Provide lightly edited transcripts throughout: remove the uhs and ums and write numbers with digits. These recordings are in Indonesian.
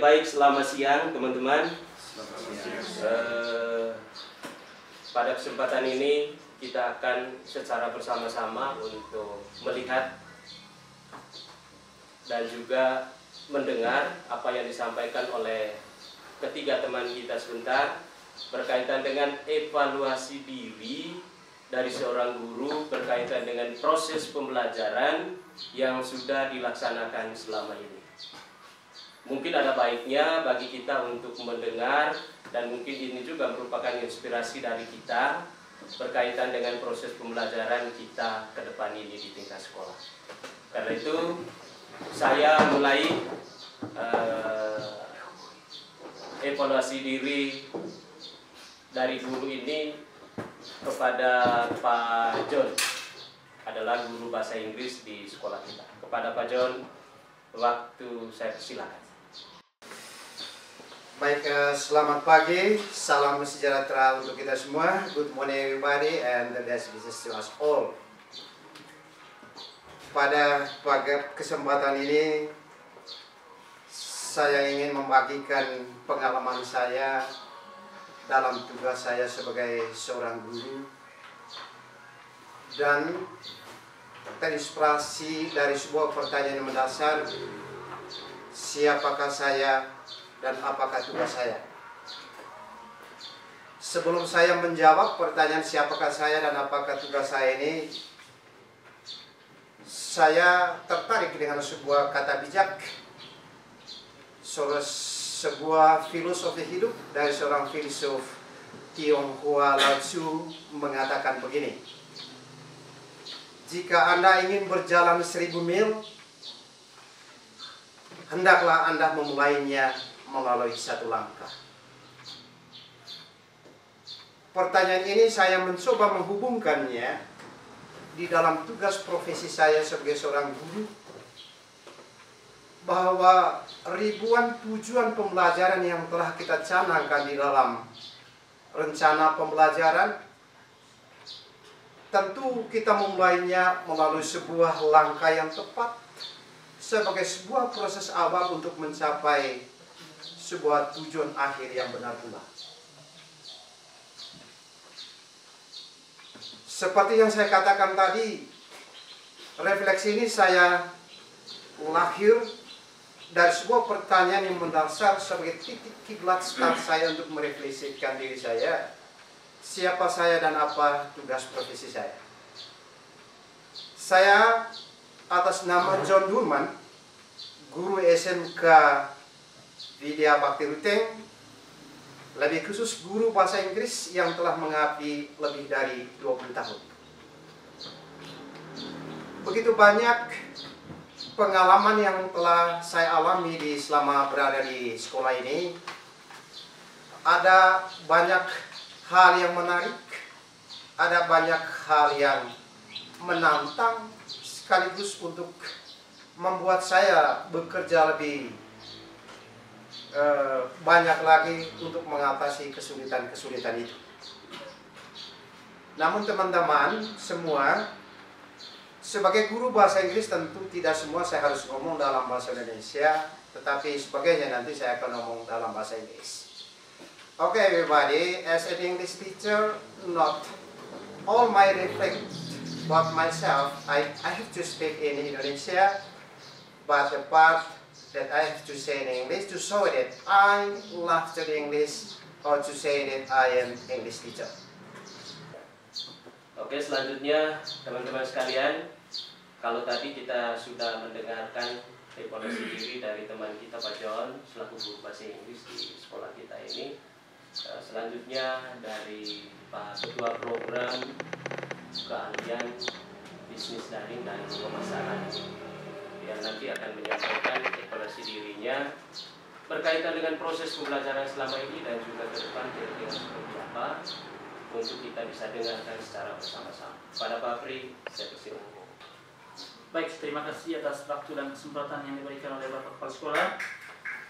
baik, selamat siang teman-teman. Pada kesempatan ini kita akan secara bersama-sama untuk melihat dan juga mendengar apa yang disampaikan oleh ketiga teman kita sebentar berkaitan dengan evaluasi diri dari seorang guru berkaitan dengan proses pembelajaran yang sudah dilaksanakan selama ini. Mungkin ada baiknya bagi kita untuk mendengar, dan mungkin ini juga merupakan inspirasi dari kita berkaitan dengan proses pembelajaran kita ke depan ini di tingkat sekolah. Karena itu saya mulai evaluasi diri dari guru ini kepada Pak John, adalah guru bahasa Inggris di sekolah kita. Kepada Pak John, waktu saya persilakan. Baik, selamat pagi, salam sejahtera untuk kita semua. Good morning everybody and the best wishes to us all. Pada kesempatan ini, saya ingin membagikan pengalaman saya dalam tugas saya sebagai seorang guru dan terinspirasi dari sebuah pertanyaan yang mendasar, siapakah saya dan apakah tugas saya? Sebelum saya menjawab pertanyaan siapakah saya dan apakah tugas saya ini, saya tertarik dengan sebuah kata bijak, sebuah filosofi hidup dari seorang filsuf Tionghoa Lao Tzu mengatakan begini: jika Anda ingin berjalan 1000 mil, hendaklah Anda memulainya melalui satu langkah. Pertanyaan ini saya mencoba menghubungkannya di dalam tugas profesi saya sebagai seorang guru, bahwa ribuan tujuan pembelajaran yang telah kita canangkan di dalam rencana pembelajaran, tentu kita memulainya melalui sebuah langkah yang tepat sebagai sebuah proses awal untuk mencapai sebuah tujuan akhir yang benar pula. Seperti yang saya katakan tadi, refleksi ini saya lahir dari sebuah pertanyaan yang mendasar sebagai titik kiblat start saya untuk merefleksikan diri saya, siapa saya dan apa tugas profesi saya. Saya atas nama John Durman, guru SMK Widya Bakti Ruteng, lebih khusus guru bahasa Inggris yang telah mengabdi lebih dari 20 tahun. Begitu banyak pengalaman yang telah saya alami selama berada di sekolah ini. Ada banyak hal yang menarik, ada banyak hal yang menantang, sekaligus untuk membuat saya bekerja lebih banyak lagi untuk mengatasi kesulitan-kesulitan itu. Namun teman-teman semua, sebagai guru bahasa Inggris tentu tidak semua saya harus ngomong dalam bahasa Indonesia, tetapi sebagainya nanti saya akan ngomong dalam bahasa Inggris. Okay everybody, as an English teacher, not all my reflect about myself, I have to speak in Indonesia, but the part that I have to say in English to show that I love to English, or to say that I am English teacher. Oke, selanjutnya teman-teman sekalian, kalau tadi kita sudah mendengarkan evaluasi diri dari teman kita Pak John selaku guru bahasa Inggris di sekolah kita ini, selanjutnya dari Pak Ketua Program Keahlian Bisnis Daring dan Pemasaran yang nanti akan menyampaikan evaluasi dirinya berkaitan dengan proses pembelajaran selama ini dan juga ke depan kira-kira seperti apa, untuk kita bisa dengarkan secara bersama-sama. Pada Pak Pri, saya persilakan. Baik, terima kasih atas waktu dan kesempatan yang diberikan oleh Bapak Kepala Sekolah.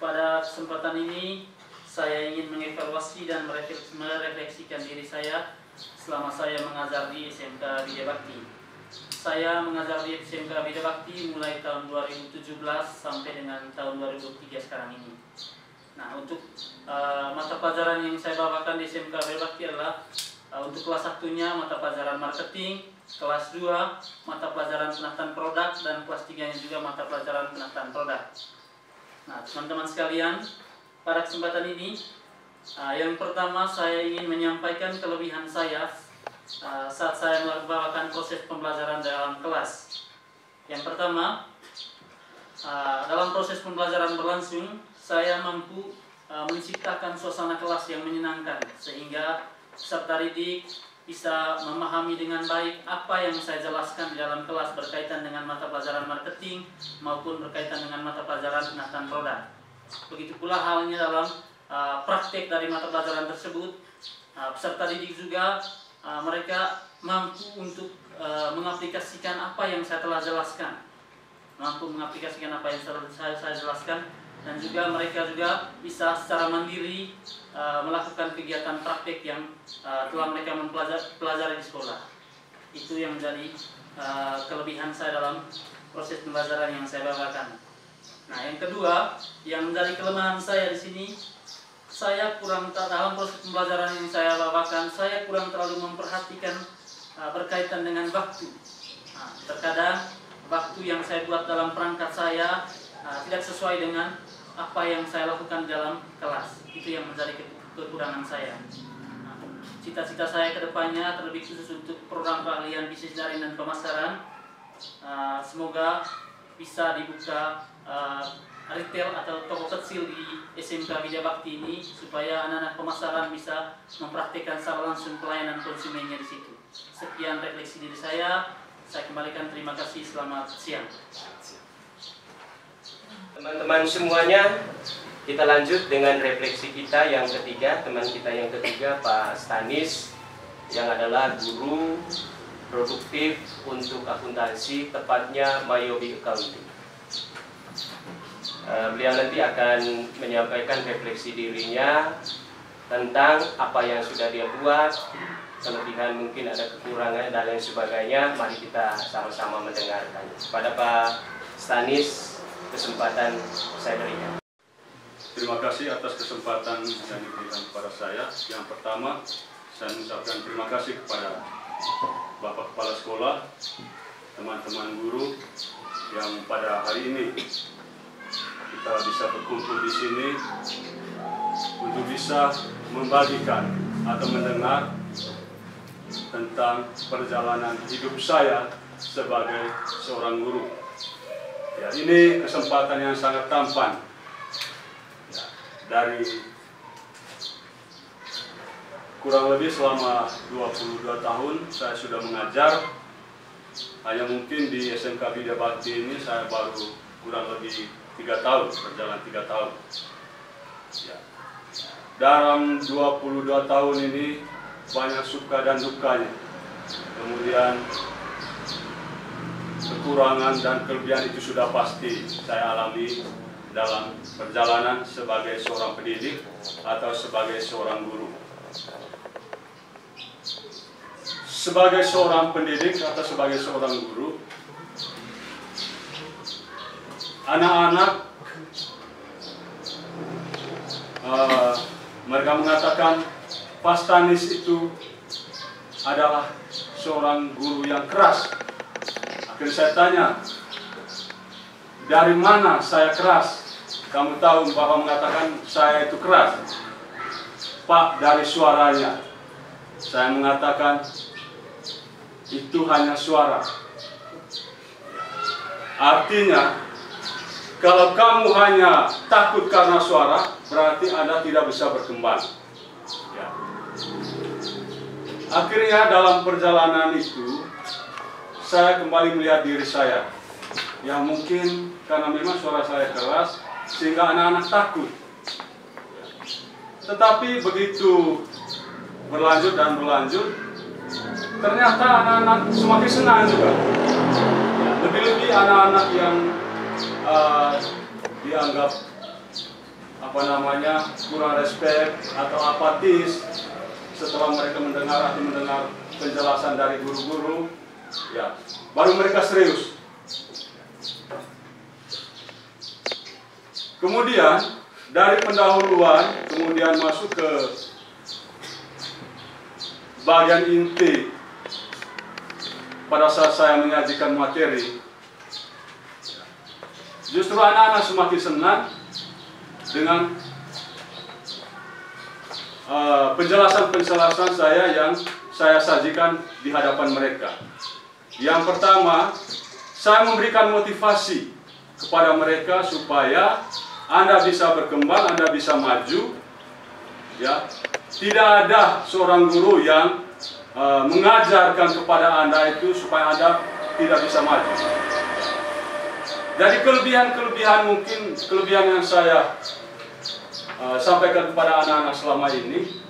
Pada kesempatan ini, saya ingin mengevaluasi dan merefleksikan diri saya selama saya mengajar di SMK Widya Bakti. Saya mengajar di SMK Widya Bakti mulai tahun 2017 sampai dengan tahun 2003 sekarang ini. Nah, untuk mata pelajaran yang saya bawakan di SMK Bakti adalah untuk kelas 1-nya mata pelajaran marketing, kelas 2 mata pelajaran penataan produk, dan kelas 3-nya juga mata pelajaran penataan produk. Nah, teman-teman sekalian, pada kesempatan ini yang pertama saya ingin menyampaikan kelebihan saya saat saya melakukan proses pembelajaran dalam kelas. Yang pertama, dalam proses pembelajaran berlangsung, saya mampu menciptakan suasana kelas yang menyenangkan sehingga peserta didik bisa memahami dengan baik apa yang saya jelaskan di dalam kelas berkaitan dengan mata pelajaran marketing maupun berkaitan dengan mata pelajaran penataan produk. Begitu pula halnya dalam praktek dari mata pelajaran tersebut, peserta didik juga mereka mampu untuk mengaplikasikan apa yang saya telah jelaskan, saya jelaskan, dan juga mereka juga bisa secara mandiri melakukan kegiatan praktek yang telah mereka pelajari di sekolah. Itu yang menjadi kelebihan saya dalam proses pembelajaran yang saya bawakan. Nah, yang kedua, yang menjadi kelemahan saya di sini, saya kurang dalam proses pembelajaran yang saya bawakan, saya kurang terlalu memperhatikan berkaitan dengan waktu. Nah, terkadang waktu yang saya buat dalam perangkat saya tidak sesuai dengan apa yang saya lakukan dalam kelas. Itu yang menjadi kekurangan saya. Nah, cita-cita saya ke depannya terlebih khusus untuk program keahlian bisnis daring dan pemasaran, semoga bisa dibuka retail atau toko kecil di SMK Widya Bakti ini supaya anak-anak pemasaran bisa mempraktikkan secara langsung pelayanan konsumennya di situ. Sekian refleksi diri saya kembalikan, terima kasih, selamat siang. Teman-teman semuanya, kita lanjut dengan refleksi kita yang ketiga, teman kita yang ketiga, Pak Stanis, yang adalah guru produktif untuk akuntansi, tepatnya Mayobi Accounting. Beliau nanti akan menyampaikan refleksi dirinya tentang apa yang sudah dia buat, kelebihan mungkin ada kekurangan dan lain sebagainya. Mari kita sama-sama mendengarkan. Pada Pak Stanis, kesempatan saya berikan. Terima kasih atas kesempatan yang diberikan kepada saya. Yang pertama, saya mengucapkan terima kasih kepada Bapak Kepala Sekolah, teman-teman guru yang pada hari ini kita bisa berkumpul di sini untuk bisa membagikan atau mendengar tentang perjalanan hidup saya sebagai seorang guru. Ya, ini kesempatan yang sangat tampan. Ya, dari kurang lebih selama 22 tahun saya sudah mengajar. Hanya mungkin di SMK Widya Bakti ini saya baru kurang lebih 3 tahun, berjalan 3 tahun. Ya. Dalam 22 tahun ini banyak suka dan dukanya. Kemudian kekurangan dan kelebihan itu sudah pasti saya alami dalam perjalanan sebagai seorang pendidik atau sebagai seorang guru. Sebagai seorang pendidik atau sebagai seorang guru, anak-anak mereka mengatakan Pak Stanis itu adalah seorang guru yang keras. Akhirnya saya tanya, dari mana saya keras? Kamu tahu Bapak mengatakan saya itu keras. Pak, dari suaranya. Saya mengatakan itu hanya suara. Artinya, kalau kamu hanya takut karena suara, berarti Anda tidak bisa berkembang. Ya. Akhirnya dalam perjalanan itu, saya kembali melihat diri saya. Yang mungkin karena memang suara saya keras, sehingga anak-anak takut. Tetapi begitu berlanjut dan berlanjut, ternyata anak-anak semakin senang juga. Lebih-lebih anak-anak yang dianggap kurang respect atau apatis setelah mereka mendengar penjelasan dari guru-guru, ya baru mereka serius. Kemudian dari pendahuluan kemudian masuk ke bagian inti pada saat saya menyajikan materi, justru anak-anak semakin senang dengan penjelasan-penjelasan saya yang saya sajikan di hadapan mereka. Yang pertama, saya memberikan motivasi kepada mereka supaya Anda bisa berkembang, Anda bisa maju. Ya, tidak ada seorang guru yang mengajarkan kepada Anda itu supaya Anda tidak bisa maju. Jadi kelebihan yang saya sampaikan kepada anak-anak selama ini,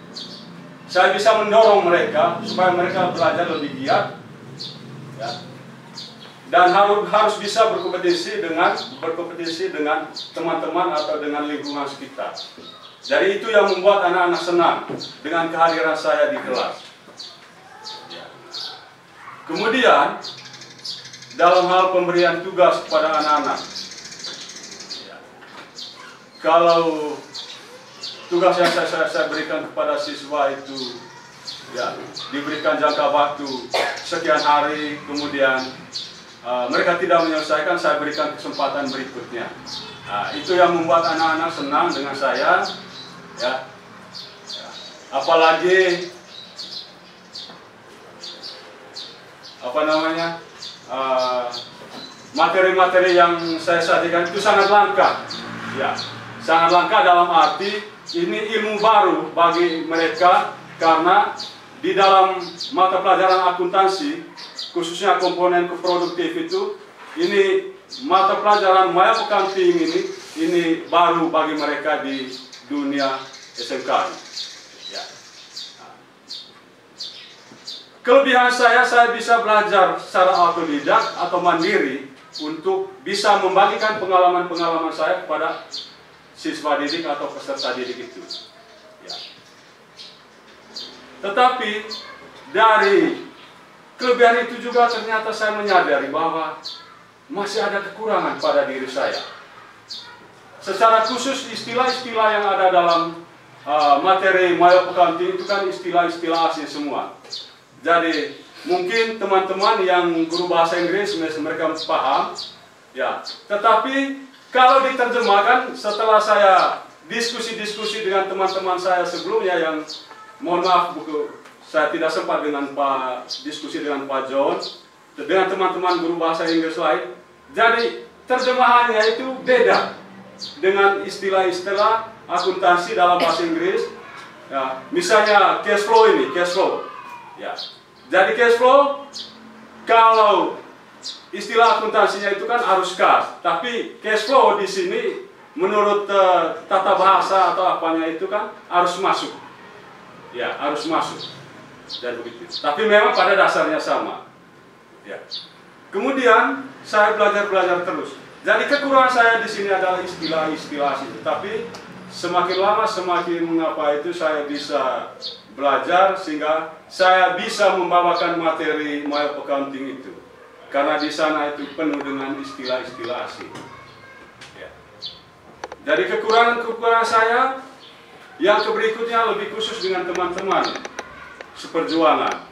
saya bisa mendorong mereka supaya mereka belajar lebih giat, ya, dan harus bisa berkompetisi dengan teman-teman atau dengan lingkungan sekitar. Jadi itu yang membuat anak-anak senang dengan kehadiran saya di kelas. Ya. Kemudian dalam hal pemberian tugas kepada anak-anak, ya, kalau tugas yang saya berikan kepada siswa itu, ya, diberikan jangka waktu sekian hari, kemudian mereka tidak menyelesaikan, saya berikan kesempatan berikutnya. Nah, itu yang membuat anak-anak senang dengan saya, ya. Apalagi materi-materi yang saya sajikan itu sangat langka, ya, sangat langka dalam arti ini ilmu baru bagi mereka, karena di dalam mata pelajaran akuntansi, khususnya komponen produktif itu, ini mata pelajaran Maya Accounting ini baru bagi mereka di dunia SMK. Ya. Kelebihan saya bisa belajar secara otodidak atau mandiri untuk bisa membagikan pengalaman-pengalaman saya kepada siswa didik atau peserta didik itu. Ya. Tetapi dari kelebihan itu juga ternyata saya menyadari bahwa masih ada kekurangan pada diri saya. Secara khusus istilah-istilah yang ada dalam materi Maya Accounting itu kan istilah-istilah asing semua. Jadi mungkin teman-teman yang guru bahasa Inggris mereka paham, ya. Tetapi kalau diterjemahkan setelah saya diskusi-diskusi dengan teman-teman saya sebelumnya yang, mohon maaf saya tidak sempat diskusi dengan Pak John, dengan teman-teman guru bahasa Inggris lain. Jadi terjemahannya itu beda dengan istilah-istilah akuntansi dalam bahasa Inggris. Ya, misalnya cash flow ini, cash flow. Ya. Jadi cash flow, kalau istilah akuntansinya itu kan arus kas, tapi cash flow di sini menurut tata bahasa atau apanya itu kan arus masuk. Ya, arus masuk. Dan begitu. Tapi memang pada dasarnya sama. Ya. Kemudian saya belajar terus. Jadi kekurangan saya di sini adalah istilah-istilah asing. Tapi semakin lama semakin saya bisa belajar sehingga saya bisa membawakan materi Maya Accounting itu. Karena di sana itu penuh dengan istilah-istilah asing. Ya. Dari kekurangan saya yang berikutnya lebih khusus dengan teman-teman seperjuangan.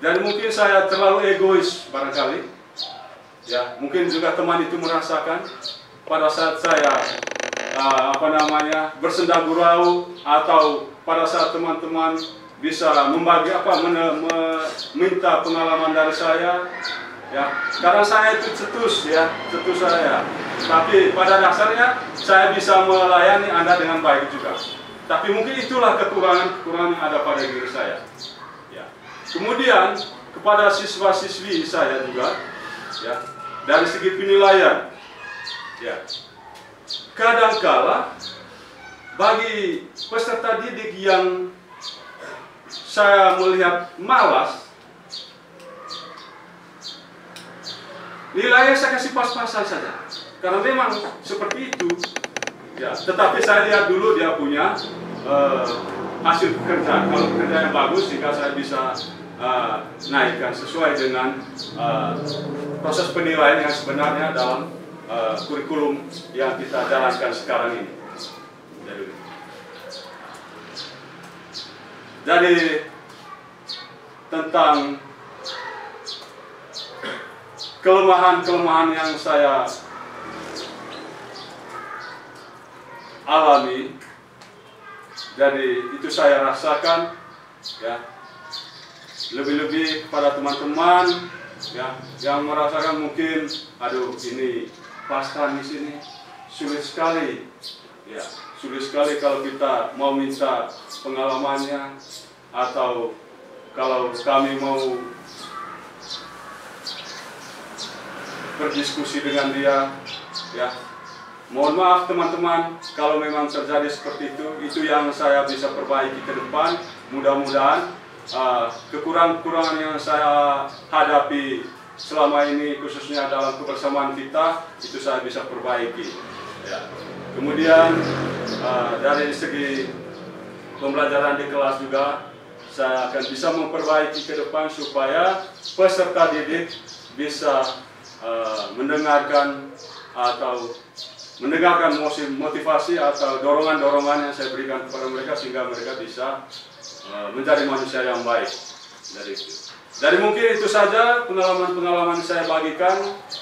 Dan mungkin saya terlalu egois barangkali. Ya, mungkin juga teman itu merasakan pada saat saya bersenda gurau atau pada saat teman-teman bisa membagi minta pengalaman dari saya, ya, karena saya itu cetus saya. Tapi pada dasarnya saya bisa melayani Anda dengan baik juga. Tapi mungkin itulah kekurangan yang ada pada diri saya. Ya. Kemudian kepada siswa-siswi saya juga, ya, dari segi penilaian, ya, kadangkala bagi peserta didik yang saya melihat malas, nilainya saya kasih pas-pasan saja, karena memang seperti itu. Ya, tetapi saya lihat dulu dia punya hasil pekerjaan. Kalau pekerjaannya bagus, sehingga saya bisa naikkan sesuai dengan proses penilaian yang sebenarnya dalam kurikulum yang kita jalankan sekarang ini. Jadi tentang kelemahan-kelemahan yang saya alami, jadi itu saya rasakan, ya, lebih-lebih pada teman-teman, ya, yang merasakan mungkin, aduh ini pastor di sini sulit sekali, ya, sulit sekali kalau kita mau minta pengalamannya, atau kalau kami mau berdiskusi dengan dia, ya. Mohon maaf teman-teman, kalau memang terjadi seperti itu yang saya bisa perbaiki ke depan. Mudah-mudahan kekurangan-kekurangan yang saya hadapi selama ini, khususnya dalam kebersamaan kita, itu saya bisa perbaiki. Ya. Kemudian dari segi pembelajaran di kelas juga, saya akan bisa memperbaiki ke depan supaya peserta didik bisa mendengarkan motivasi atau dorongan-dorongan yang saya berikan kepada mereka, sehingga mereka bisa menjadi manusia yang baik. Dari mungkin itu saja pengalaman-pengalaman saya bagikan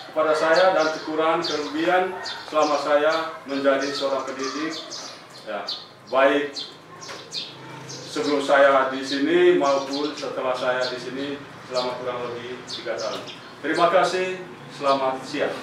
kepada saya dan kekurangan kelebihan selama saya menjadi seorang pendidik, ya, baik sebelum saya di sini maupun setelah saya di sini selama kurang lebih 3 tahun. Terima kasih, selamat siang.